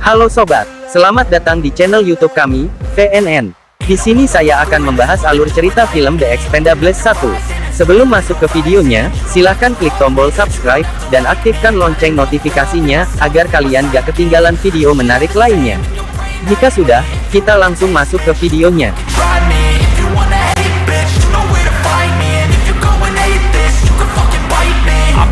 Halo sobat, selamat datang di channel YouTube kami, VNN. Di sini saya akan membahas alur cerita film The Expendables 1. Sebelum masuk ke videonya, silahkan klik tombol subscribe, dan aktifkan lonceng notifikasinya, agar kalian gak ketinggalan video menarik lainnya. Jika sudah, kita langsung masuk ke videonya.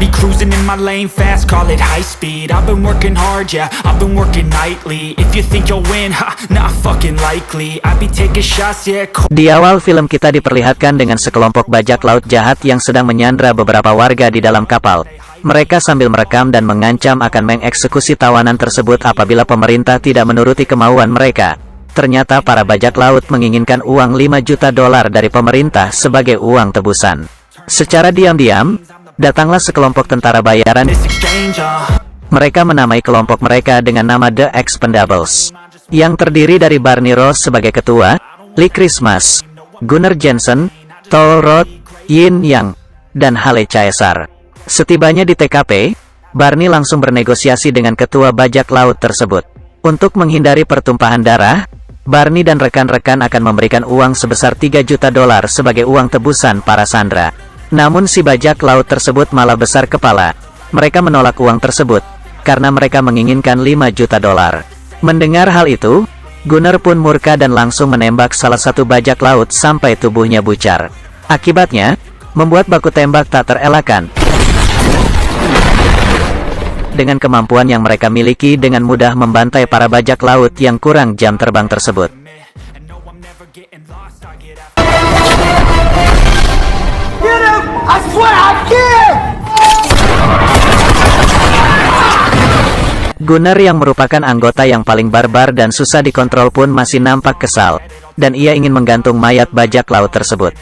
Be cruising in my lane fast, call it high speed. I've been working hard, yeah, I've been working nightly. If you think you'll win, ha, not fucking likely. I be taking shots, yeah. Di awal film kita diperlihatkan dengan sekelompok bajak laut jahat yang sedang menyandra beberapa warga di dalam kapal. Mereka sambil merekam dan mengancam akan mengeksekusi tawanan tersebut apabila pemerintah tidak menuruti kemauan mereka. Ternyata para bajak laut menginginkan uang $5 juta dari pemerintah sebagai uang tebusan. Secara diam-diam, datanglah sekelompok tentara bayaran. Mereka menamai kelompok mereka dengan nama The Expendables, yang terdiri dari Barney Ross sebagai ketua, Lee Christmas, Gunnar Jensen, Toll Roth, Yin Yang, dan Hale Caesar. Setibanya di TKP, Barney langsung bernegosiasi dengan ketua bajak laut tersebut. Untuk menghindari pertumpahan darah, Barney dan rekan-rekan akan memberikan uang sebesar $3 juta sebagai uang tebusan para sandera. Namun si bajak laut tersebut malah besar kepala. Mereka menolak uang tersebut, karena mereka menginginkan $5 juta. Mendengar hal itu, Gunnar pun murka dan langsung menembak salah satu bajak laut sampai tubuhnya bucar. Akibatnya, membuat baku tembak tak terelakkan. Dengan kemampuan yang mereka miliki dengan mudah membantai para bajak laut yang kurang jam terbang tersebut. I swear I can't! Gunnar yang merupakan anggota yang paling barbar dan susah dikontrol pun masih nampak kesal, dan ia ingin menggantung mayat bajak laut tersebut.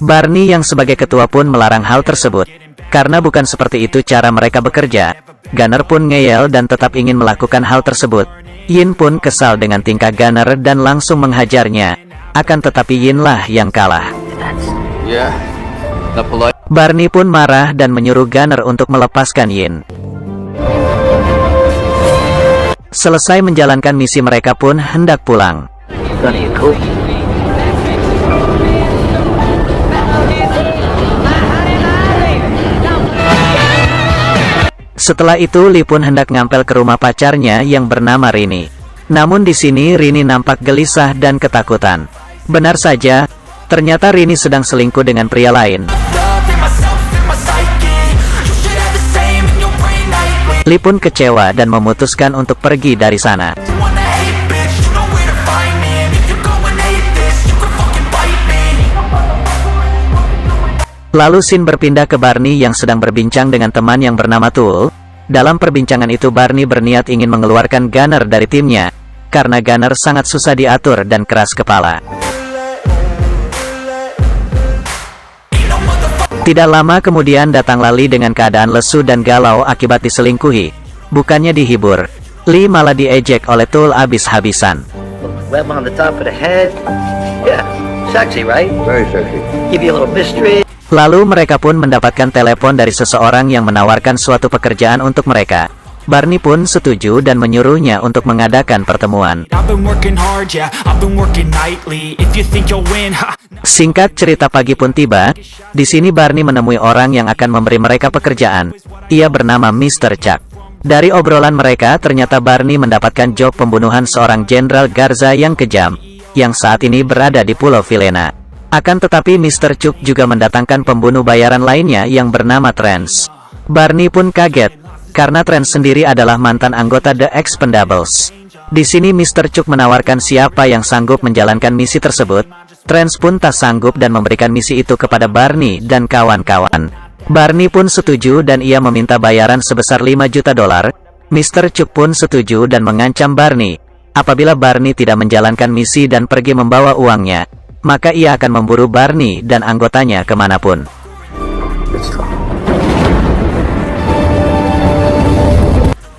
Barney yang sebagai ketua pun melarang hal tersebut, karena bukan seperti itu cara mereka bekerja. Gunnar pun ngeyel dan tetap ingin melakukan hal tersebut. Yin pun kesal dengan tingkah Gunnar dan langsung menghajarnya, akan tetapi Yin lah yang kalah. Barney pun marah dan menyuruh Gunnar untuk melepaskan Yin. Selesai menjalankan misi mereka pun hendak pulang. Setelah itu Lee pun hendak ngampel ke rumah pacarnya yang bernama Rini. Namun di sini Rini nampak gelisah dan ketakutan. Benar saja, ternyata Rini sedang selingkuh dengan pria lain. Lee pun kecewa dan memutuskan untuk pergi dari sana. Lalu scene berpindah ke Barney yang sedang berbincang dengan teman yang bernama Tool. Dalam perbincangan itu Barney berniat ingin mengeluarkan Gunnar dari timnya, karena Gunnar sangat susah diatur dan keras kepala. Tidak lama kemudian datanglah Lee dengan keadaan lesu dan galau akibat diselingkuhi. Bukannya dihibur, Lee malah diejek oleh Tool habis-habisan. Lalu mereka pun mendapatkan telepon dari seseorang yang menawarkan suatu pekerjaan untuk mereka. Barney pun setuju dan menyuruhnya untuk mengadakan pertemuan. Singkat cerita, pagi pun tiba. Di sini Barney menemui orang yang akan memberi mereka pekerjaan. Ia bernama Mr. Chuck. Dari obrolan mereka, ternyata Barney mendapatkan job pembunuhan seorang Jenderal Garza yang kejam, yang saat ini berada di Pulau Villena. Akan tetapi Mr. Chuck juga mendatangkan pembunuh bayaran lainnya yang bernama Trance. Barney pun kaget, karena Trance sendiri adalah mantan anggota The Expendables. Di sini Mr. Chuck menawarkan siapa yang sanggup menjalankan misi tersebut. Trance pun tak sanggup dan memberikan misi itu kepada Barney dan kawan-kawan. Barney pun setuju dan ia meminta bayaran sebesar $5 juta. Mr. Chuck pun setuju dan mengancam Barney, apabila Barney tidak menjalankan misi dan pergi membawa uangnya, maka ia akan memburu Barney dan anggotanya kemanapun.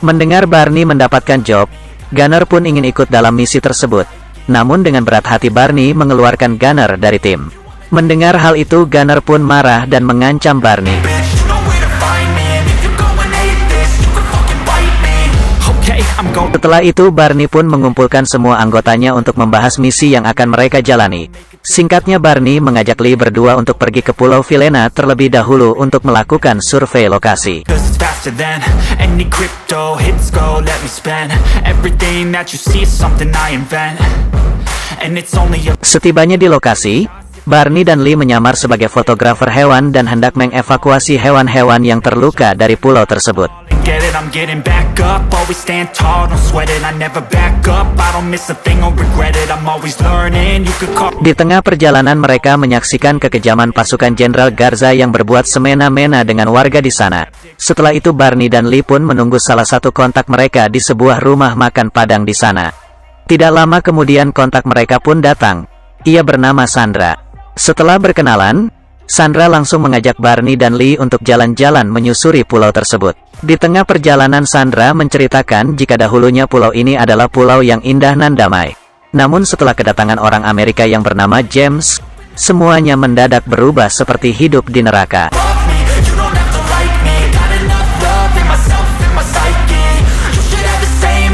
Mendengar Barney mendapatkan job, Gunnar pun ingin ikut dalam misi tersebut. Namun dengan berat hati Barney mengeluarkan Gunnar dari tim. Mendengar hal itu Gunnar pun marah dan mengancam Barney. I'm going. Setelah itu Barney pun mengumpulkan semua anggotanya untuk membahas misi yang akan mereka jalani. Singkatnya Barney mengajak Lee berdua untuk pergi ke Pulau Vilena terlebih dahulu untuk melakukan survei lokasi. Cause it's faster than any crypto hits go. Let me spend everything that you see is something I invent. And it's only a Setibanya di lokasi, Barney dan Lee menyamar sebagai fotografer hewan dan hendak mengevakuasi hewan-hewan yang terluka dari pulau tersebut. get it, I'm getting back up. Always stand tall, don't sweat it, I never back up. I don't miss a thing or regret it, I'm always learning. You could call. Di tengah perjalanan mereka menyaksikan kekejaman pasukan Jenderal Garza yang berbuat semena-mena dengan warga di sana. Setelah itu Barney dan Lee pun menunggu salah satu kontak mereka di sebuah rumah makan Padang di sana. Tidak lama kemudian kontak mereka pun datang. Ia bernama Sandra. Setelah berkenalan, Sandra langsung mengajak Barney dan Lee untuk jalan-jalan menyusuri pulau tersebut. Di tengah perjalanan Sandra menceritakan jika dahulunya pulau ini adalah pulau yang indah dan damai. Namun setelah kedatangan orang Amerika yang bernama James, semuanya mendadak berubah seperti hidup di neraka.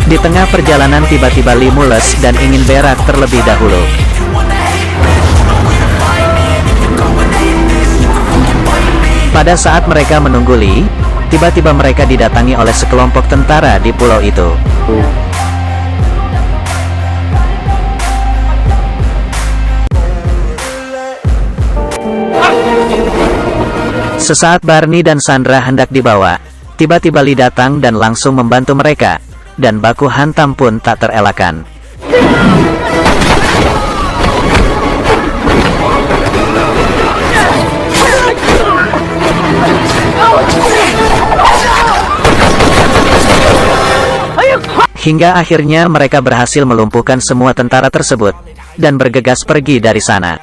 Di tengah perjalanan tiba-tiba Lee mules dan ingin berak terlebih dahulu. Pada saat mereka menunggu Lee, tiba-tiba mereka didatangi oleh sekelompok tentara di pulau itu. Sesaat Barney dan Sandra hendak dibawa, tiba-tiba Lee datang dan langsung membantu mereka, dan baku hantam pun tak terelakkan. Hingga akhirnya mereka berhasil melumpuhkan semua tentara tersebut, dan bergegas pergi dari sana.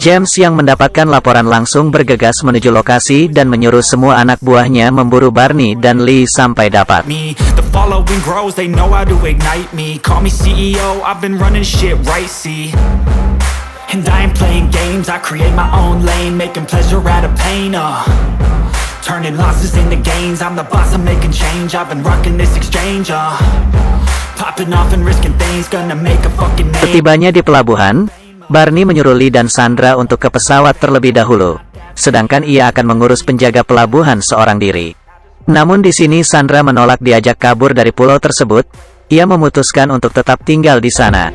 James yang mendapatkan laporan langsung bergegas menuju lokasi dan menyuruh semua anak buahnya memburu Barney dan Lee sampai dapat. The following grows, they know how to ignite me. Call me CEO, I've been running shit right, see. And I ain't playing games, I create my own lane, making pleasure out of pain, turning losses into gains, I'm the boss, I'm making change. I've been rocking this exchange, popping off and risking things, gonna make a fucking name. Setibanya di pelabuhan, Barney menyuruh Lee dan Sandra untuk ke pesawat terlebih dahulu, sedangkan ia akan mengurus penjaga pelabuhan seorang diri. Namun di sini Sandra menolak diajak kabur dari pulau tersebut. Ia memutuskan untuk tetap tinggal di sana.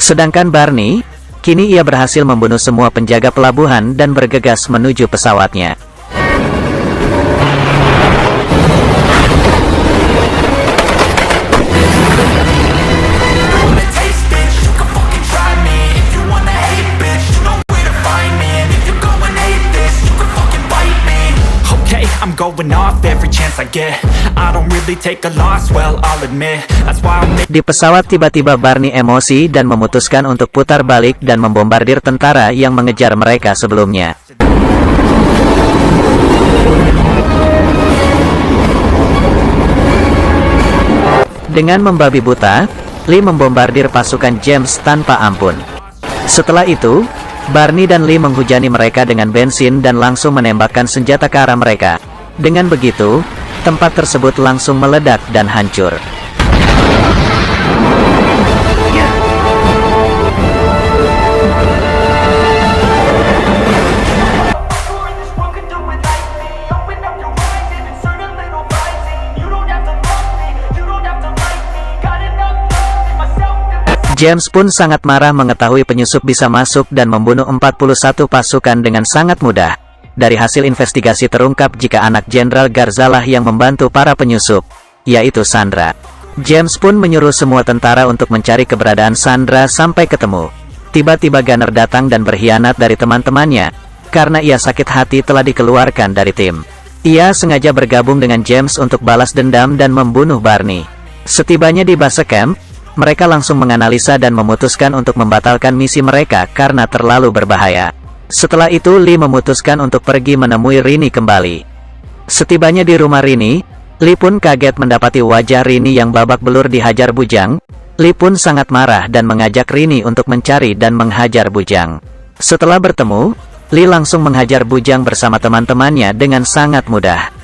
Sedangkan Barney, kini ia berhasil membunuh semua penjaga pelabuhan dan bergegas menuju pesawatnya. I'm going off every chance I get. I don't really take a loss, well, I'll admit. That's why I'm... Di pesawat tiba-tiba Barney emosi dan memutuskan untuk putar balik dan membombardir tentara yang mengejar mereka sebelumnya. Dengan membabi buta, Lee membombardir pasukan James tanpa ampun. Setelah itu, Barney dan Lee menghujani mereka dengan bensin dan langsung menembakkan senjata ke arah mereka. Dengan begitu, tempat tersebut langsung meledak dan hancur. James pun sangat marah mengetahui penyusup bisa masuk dan membunuh 41 pasukan dengan sangat mudah. Dari hasil investigasi terungkap jika anak Jenderal Garza lah yang membantu para penyusup, yaitu Sandra. James pun menyuruh semua tentara untuk mencari keberadaan Sandra sampai ketemu. Tiba-tiba Gunner datang dan berkhianat dari teman-temannya, karena ia sakit hati telah dikeluarkan dari tim. Ia sengaja bergabung dengan James untuk balas dendam dan membunuh Barney. Setibanya di base camp, mereka langsung menganalisa dan memutuskan untuk membatalkan misi mereka karena terlalu berbahaya. Setelah itu Lee memutuskan untuk pergi menemui Rini kembali. Setibanya di rumah Rini, Lee pun kaget mendapati wajah Rini yang babak belur dihajar bujang. Lee pun sangat marah dan mengajak Rini untuk mencari dan menghajar bujang. Setelah bertemu, Lee langsung menghajar bujang bersama teman-temannya dengan sangat mudah.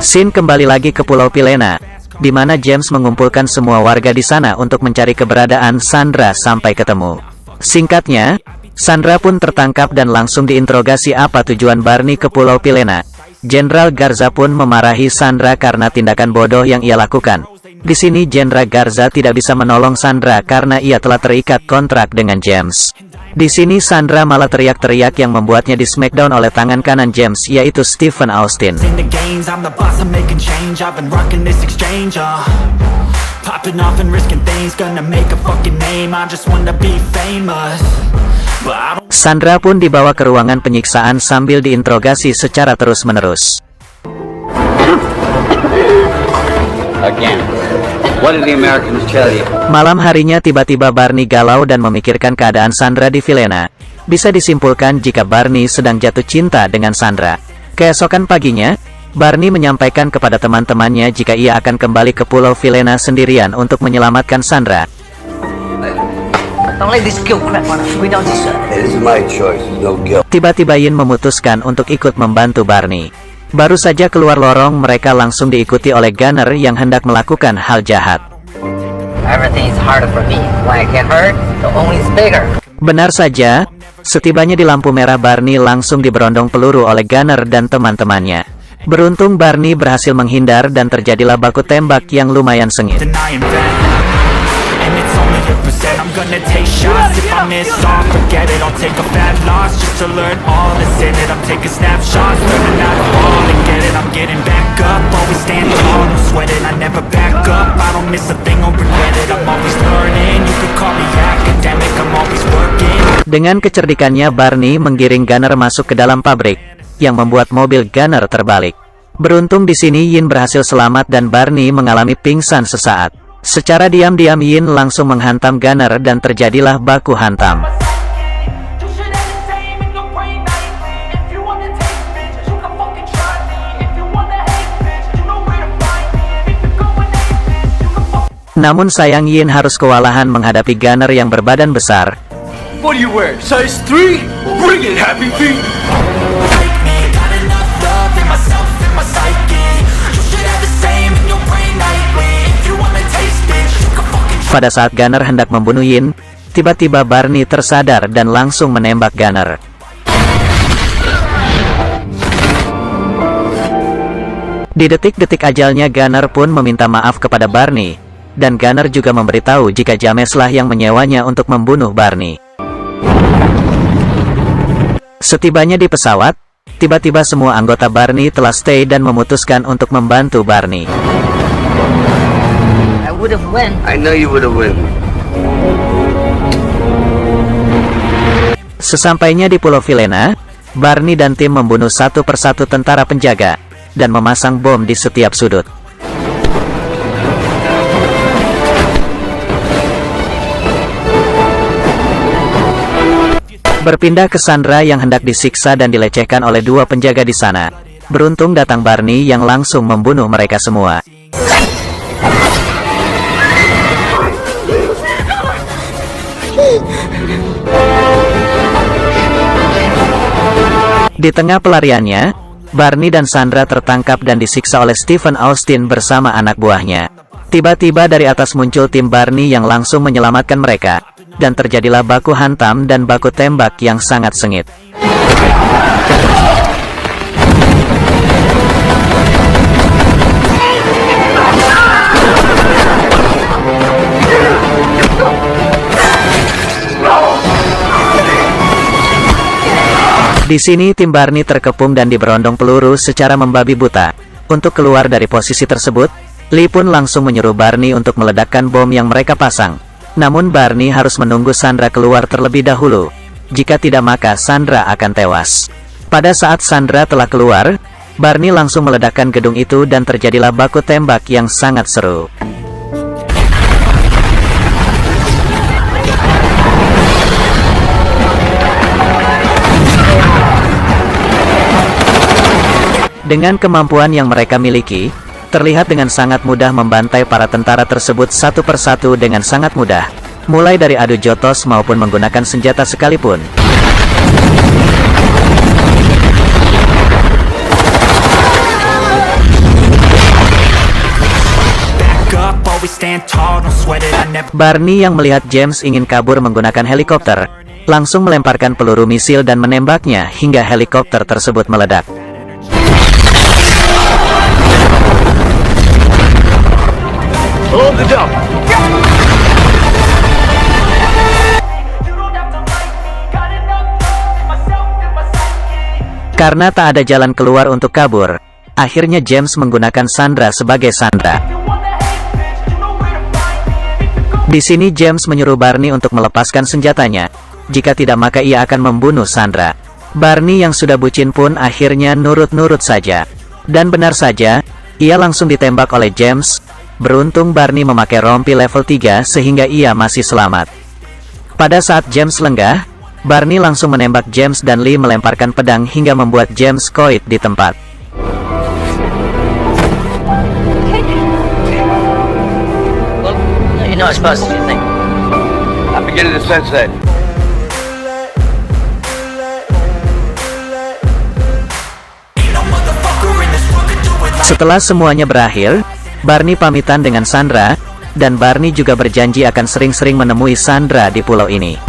Scene kembali lagi ke Pulau Pilena, di mana James mengumpulkan semua warga di sana untuk mencari keberadaan Sandra sampai ketemu. Singkatnya, Sandra pun tertangkap dan langsung diinterogasi apa tujuan Barney ke Pulau Pilena. Jenderal Garza pun memarahi Sandra karena tindakan bodoh yang ia lakukan. Di sini Jenderal Garza tidak bisa menolong Sandra karena ia telah terikat kontrak dengan James. Di sini Sandra malah teriak-teriak yang membuatnya di smackdown oleh tangan kanan James, yaitu Stephen Austin. Sandra pun dibawa ke ruangan penyiksaan sambil diinterogasi secara terus-menerus. Malam harinya tiba-tiba Barney galau dan memikirkan keadaan Sandra di Vilena. Bisa disimpulkan jika Barney sedang jatuh cinta dengan Sandra. Keesokan paginya, Barney menyampaikan kepada teman-temannya jika ia akan kembali ke Pulau Vilena sendirian untuk menyelamatkan Sandra. Tiba-tiba Yin memutuskan untuk ikut membantu Barney. Baru saja keluar lorong, mereka langsung diikuti oleh Gunner yang hendak melakukan hal jahat. Benar saja, setibanya di lampu merah Barney langsung diberondong peluru oleh Gunner dan teman-temannya. Beruntung Barney berhasil menghindar dan terjadilah baku tembak yang lumayan sengit. Dengan kecerdikannya Barney menggiring Gunner masuk ke dalam pabrik, yang membuat mobil Gunner terbalik. Beruntung di sini Yin berhasil selamat dan Barney mengalami pingsan sesaat. Secara diam-diam Yin langsung menghantam Gunner dan terjadilah baku hantam. Namun sayang Yin harus kewalahan menghadapi Gunner yang berbadan besar. What do you wear? Size 3? Bring it, Happy Feet! Pada saat Gunner hendak membunuh Yin, tiba-tiba Barney tersadar dan langsung menembak Gunner. Di detik-detik ajalnya Gunner pun meminta maaf kepada Barney, dan Gunner juga memberitahu jika Jameslah yang menyewanya untuk membunuh Barney. Setibanya di pesawat, tiba-tiba semua anggota Barney telah stay dan memutuskan untuk membantu Barney. I know you would've win. Sesampainya di Pulau Vilena, Barney dan tim membunuh satu persatu tentara penjaga, dan memasang bom di setiap sudut. Berpindah ke Sandra yang hendak disiksa dan dilecehkan oleh dua penjaga di sana. Beruntung datang Barney yang langsung membunuh mereka semua. Di tengah pelariannya, Barney dan Sandra tertangkap dan disiksa oleh Stephen Austin bersama anak buahnya. Tiba-tiba dari atas muncul tim Barney yang langsung menyelamatkan mereka, dan terjadilah baku hantam dan baku tembak yang sangat sengit. Di sini tim Barney terkepung dan diberondong peluru secara membabi buta. Untuk keluar dari posisi tersebut, Lee pun langsung menyuruh Barney untuk meledakkan bom yang mereka pasang. Namun Barney harus menunggu Sandra keluar terlebih dahulu. Jika tidak maka Sandra akan tewas. Pada saat Sandra telah keluar, Barney langsung meledakkan gedung itu dan terjadilah baku tembak yang sangat seru. Dengan kemampuan yang mereka miliki, terlihat dengan sangat mudah membantai para tentara tersebut satu persatu dengan sangat mudah, mulai dari adu jotos maupun menggunakan senjata sekalipun. Barney yang melihat James ingin kabur menggunakan helikopter, langsung melemparkan peluru misil dan menembaknya hingga helikopter tersebut meledak. Blow the dump. Karena tak ada jalan keluar untuk kabur, akhirnya James menggunakan Sandra sebagai Sandra. Di sini James menyuruh Barney untuk melepaskan senjatanya. Jika tidak maka ia akan membunuh Sandra. Barney yang sudah bucin pun akhirnya nurut-nurut saja. Dan benar saja, ia langsung ditembak oleh James. Beruntung Barney memakai rompi level 3 sehingga ia masih selamat. Pada saat James lengah, Barney langsung menembak James dan Lee melemparkan pedang hingga membuat James koit di tempat. You're not as fast as you think. I'm beginning to sense that. Setelah semuanya berakhir, Barney pamitan dengan Sandra, dan Barney juga berjanji akan sering-sering menemui Sandra di pulau ini.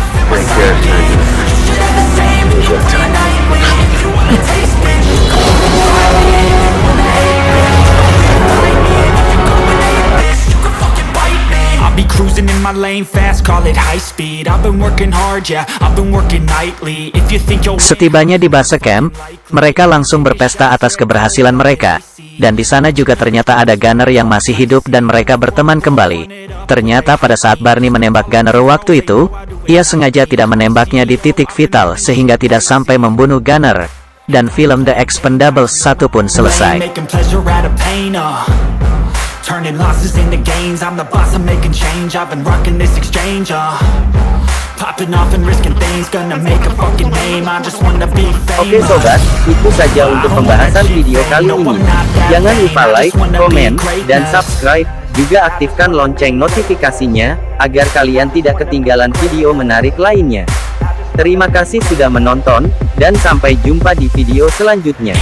Cruising in my lane fast, call it high speed. I've been working hard, yeah, I've been working nightly. If you think you'll... Setibanya di base camp, mereka langsung berpesta atas keberhasilan mereka. Dan di sana juga ternyata ada gunner yang masih hidup dan mereka berteman kembali. Ternyata pada saat Barney menembak gunner waktu itu, ia sengaja tidak menembaknya di titik vital sehingga tidak sampai membunuh gunner. Dan film The Expendables 1 pun selesai. Turning losses into gains, I'm the boss, I'm making change. I've been rocking this exchange, popping off and risking things, gonna make a fucking name. I just wanna be famous. Oke sobat, itu saja untuk pembahasan video kali ini. Jangan lupa like, komen, dan subscribe. Juga aktifkan lonceng notifikasinya, agar kalian tidak ketinggalan video menarik lainnya. Terima kasih sudah menonton, dan sampai jumpa di video selanjutnya.